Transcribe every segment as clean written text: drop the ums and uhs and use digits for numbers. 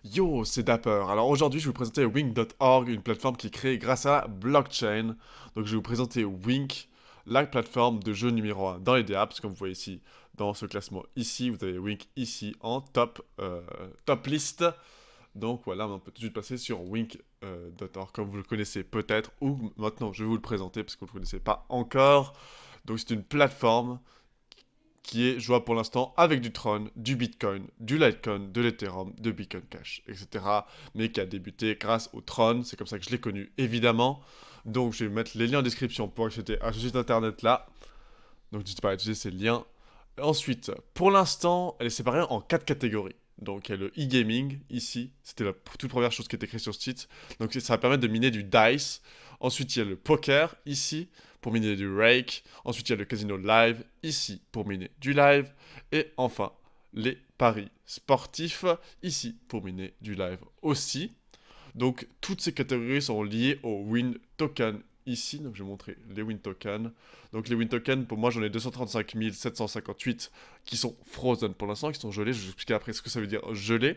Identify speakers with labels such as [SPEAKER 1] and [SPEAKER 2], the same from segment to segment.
[SPEAKER 1] Yo, c'est Dapper. Alors aujourd'hui, je vais vous présenter Wink.org, une plateforme qui est créée grâce à la blockchain. Donc je vais vous présenter Wink, la plateforme de jeu numéro un dans les apps. Comme vous voyez ici, dans ce classement ici, vous avez Wink ici en top liste. Donc voilà, on peut tout de suite passer sur Wink.org, comme vous le connaissez peut-être, ou maintenant je vais vous le présenter parce que vous ne le connaissez pas encore. Donc c'est une plateforme qui est jouable pour l'instant avec du Tron, du Bitcoin, du Litecoin, de l'Ethereum, de Bitcoin Cash, etc. Mais qui a débuté grâce au Tron, c'est comme ça que je l'ai connu, évidemment. Donc je vais mettre les liens en description pour accéder à ce site internet là. Donc n'hésitez pas à utiliser ces liens. Ensuite, pour l'instant, elle est séparée en 4 catégories. Donc il y a le e-gaming ici, c'était la toute première chose qui était créée sur ce site. Donc ça va permettre de miner du DICE. Ensuite il y a le poker ici pour miner du rake. Ensuite il y a le casino live ici pour miner du live. Et enfin les paris sportifs ici pour miner du live aussi. Donc toutes ces catégories sont liées au Win Token ici. Donc je vais montrer les Win Tokens. Donc les Win Tokens, pour moi j'en ai 235 758 qui sont frozen pour l'instant, qui sont gelés. Je vais vous expliquer après ce que ça veut dire gelé.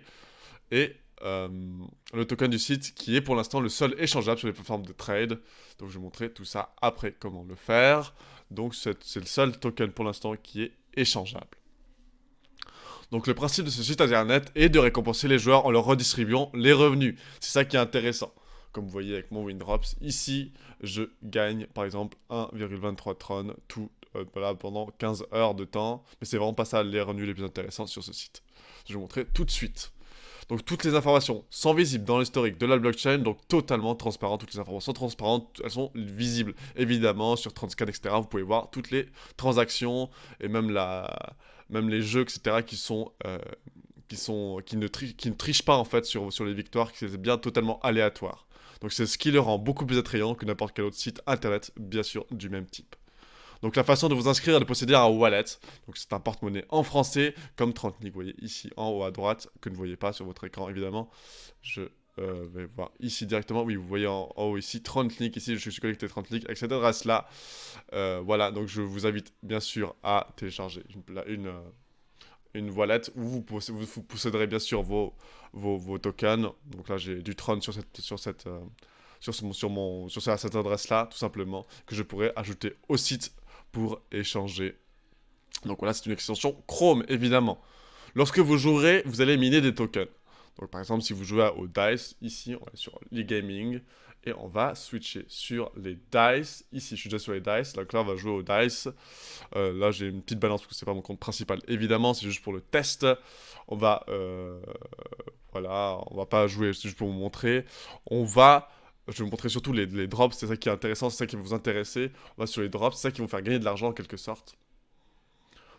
[SPEAKER 1] Et le token du site qui est pour l'instant le seul échangeable sur les plateformes de trade. Donc je vais montrer tout ça après comment le faire. Donc c'est le seul token pour l'instant qui est échangeable. Donc le principe de ce site internet est de récompenser les joueurs en leur redistribuant les revenus. C'est ça qui est intéressant. Comme vous voyez avec mon Windrops, ici, je gagne par exemple 1,23 Tron voilà, pendant 15 heures de temps. Mais c'est vraiment pas ça les revenus les plus intéressants sur ce site. Je vais vous montrer tout de suite. Donc toutes les informations sont visibles dans l'historique de la blockchain, donc totalement transparent. Toutes les informations sont transparentes, elles sont visibles évidemment sur Transcan, etc. Vous pouvez voir toutes les transactions et même les jeux, etc. qui ne trichent pas en fait sur les victoires, qui c'est bien totalement aléatoire. Donc c'est ce qui le rend beaucoup plus attrayant que n'importe quel autre site internet, bien sûr, du même type. Donc la façon de vous inscrire est de posséder un wallet. Donc c'est un porte-monnaie en français, comme 30 Vous voyez ici en haut à droite, que vous ne voyez pas sur votre écran évidemment. Je vais voir ici directement. Oui, vous voyez en haut ici 30 ici je suis connecté 30 avec cette adresse là. Voilà, donc je vous invite bien sûr à télécharger une wallet où vous posséderez bien sûr vos tokens. Donc là j'ai du Tron sur cette adresse là tout simplement que je pourrais ajouter au site pour échanger. Donc voilà, c'est une extension Chrome, évidemment. Lorsque vous jouerez, vous allez miner des tokens. Donc par exemple, si vous jouez au DICE, ici, on est sur l'e-gaming, et on va switcher sur les DICE. Ici, je suis déjà sur les DICE, donc là, on va jouer au DICE. Là, j'ai une petite balance, parce que c'est pas mon compte principal, évidemment, c'est juste pour le test. On va, voilà, on va pas jouer, c'est juste pour vous montrer. Je vais vous montrer surtout les drops, c'est ça qui est intéressant, c'est ça qui va vous intéresser. On va sur les drops, c'est ça qui vont faire gagner de l'argent en quelque sorte.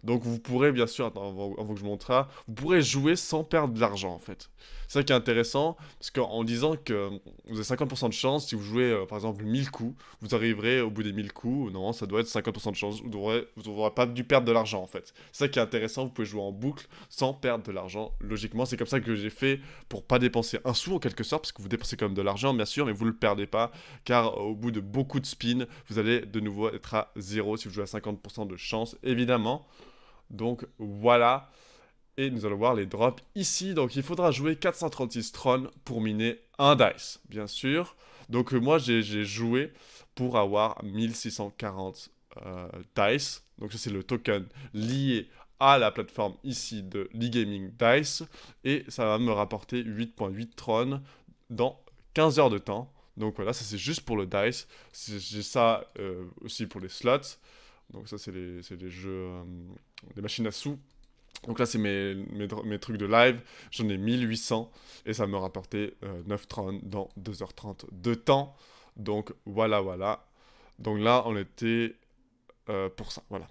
[SPEAKER 1] Donc vous pourrez, bien sûr, attends, avant que je montre ça, vous pourrez jouer sans perdre de l'argent, en fait. C'est ça qui est intéressant, parce qu'en disant que vous avez 50% de chance, si vous jouez, par exemple, 1000 coups, vous arriverez au bout des 1000 coups, non, ça doit être 50% de chance, vous n'aurez pas dû perdre de l'argent, en fait. C'est ça qui est intéressant, vous pouvez jouer en boucle sans perdre de l'argent, logiquement. C'est comme ça que j'ai fait pour pas dépenser un sou, en quelque sorte, parce que vous dépensez quand même de l'argent, bien sûr, mais vous le perdez pas, car au bout de beaucoup de spins, vous allez de nouveau être à 0 si vous jouez à 50% de chance, évidemment. Donc voilà, et nous allons voir les drops ici. Donc il faudra jouer 436 Tron pour miner un dice, bien sûr. Donc moi j'ai joué pour avoir 1640 dice. Donc ça c'est le token lié à la plateforme ici de l'e-gaming dice. Et ça va me rapporter 8.8 Tron dans 15 heures de temps. Donc voilà, ça c'est juste pour le dice. J'ai ça aussi pour les slots. Donc ça c'est les jeux, les machines à sous. Donc là c'est mes trucs de live, j'en ai 1800 et ça me rapportait 9 trons dans 2h30 de temps. Donc voilà. Donc là on était pour ça, voilà.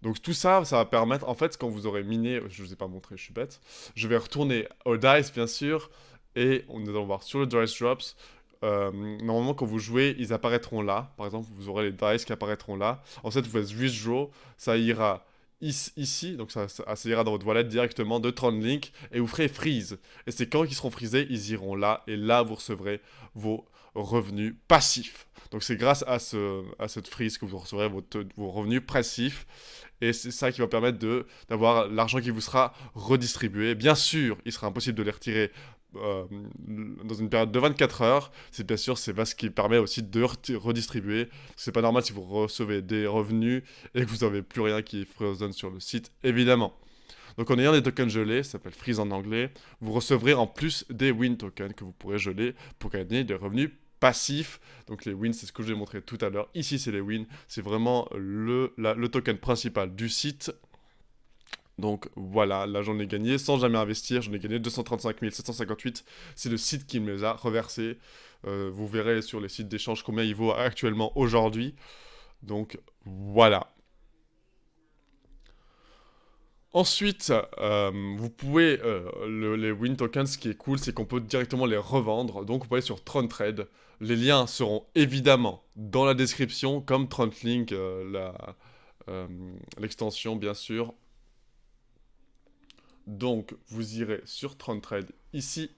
[SPEAKER 1] Donc tout ça, ça va permettre, en fait, quand vous aurez miné, je ne vous ai pas montré, je suis bête, je vais retourner au DICE, bien sûr, et nous allons voir sur le DICE Drops, normalement, quand vous jouez, ils apparaîtront là. Par exemple, vous aurez les dice qui apparaîtront là. Ensuite, vous faites withdraw, ça ira ici, donc ça ira dans votre wallet directement de TronLink, et vous ferez freeze. Et c'est quand ils seront freezés, ils iront là, et là, vous recevrez vos revenus passifs. Donc c'est grâce à cette freeze que vous recevrez vos revenus passifs. Et c'est ça qui va permettre d'avoir l'argent qui vous sera redistribué. Bien sûr, il sera impossible de les retirer dans une période de 24 heures. C'est bien sûr, c'est ce qui permet aussi de redistribuer. C'est pas normal si vous recevez des revenus et que vous n'avez plus rien qui est frozen sur le site, évidemment. Donc en ayant des tokens gelés, ça s'appelle freeze en anglais, vous recevrez en plus des win tokens que vous pourrez geler pour gagner des revenus passifs. Donc les wins, c'est ce que je vous ai montré tout à l'heure. Ici, c'est les wins. C'est vraiment le token principal du site. Donc voilà, là j'en ai gagné sans jamais investir, j'en ai gagné 235 758. C'est le site qui me les a reversés. Vous verrez sur les sites d'échange combien il vaut actuellement aujourd'hui. Donc voilà. Ensuite, vous pouvez, les win tokens, ce qui est cool, c'est qu'on peut directement les revendre. Donc, vous pouvez aller sur Tron Trade. Les liens seront évidemment dans la description, comme TronLink, l'extension, bien sûr. Donc, vous irez sur Tron Trade ici.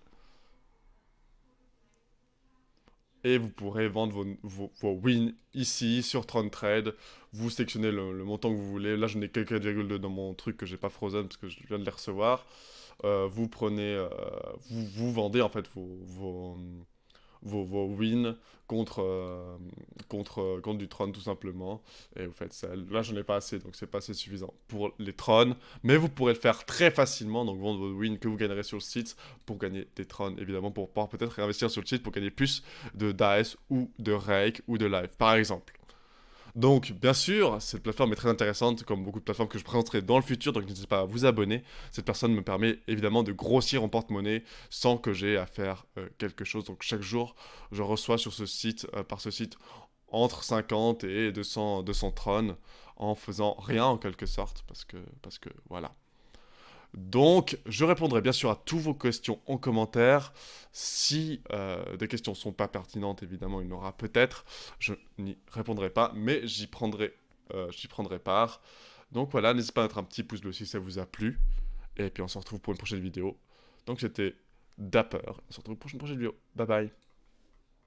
[SPEAKER 1] Et vous pourrez vendre vos wins ici, sur Tron Trade. Vous sélectionnez le montant que vous voulez. Là, je n'ai que 4,2 dans mon truc que j'ai pas frozen parce que je viens de les recevoir. Vous prenez, vous vendez en fait vos wins contre du Tron tout simplement. Et vous faites ça. Là, j'en ai pas assez, donc c'est pas assez suffisant pour les Tron. Mais vous pourrez le faire très facilement, donc vendre vos wins que vous gagnerez sur le site pour gagner des Tron, évidemment, pour pouvoir peut-être réinvestir sur le site pour gagner plus de DAS ou de Rake ou de Live, par exemple. Donc, bien sûr, cette plateforme est très intéressante, comme beaucoup de plateformes que je présenterai dans le futur, donc n'hésitez pas à vous abonner. Cette personne me permet évidemment de grossir en porte-monnaie sans que j'ai à faire quelque chose. Donc, chaque jour, je reçois sur ce site, par ce site, entre 50 et 200 trônes en faisant rien en quelque sorte, parce que voilà. Donc, je répondrai bien sûr à toutes vos questions en commentaire. Si des questions ne sont pas pertinentes, évidemment, il y en aura peut-être. Je n'y répondrai pas, mais j'y prendrai part. Donc voilà, n'hésitez pas à mettre un petit pouce bleu si ça vous a plu. Et puis on se retrouve pour une prochaine vidéo. Donc c'était Dapper. On se retrouve pour une prochaine vidéo. Bye bye.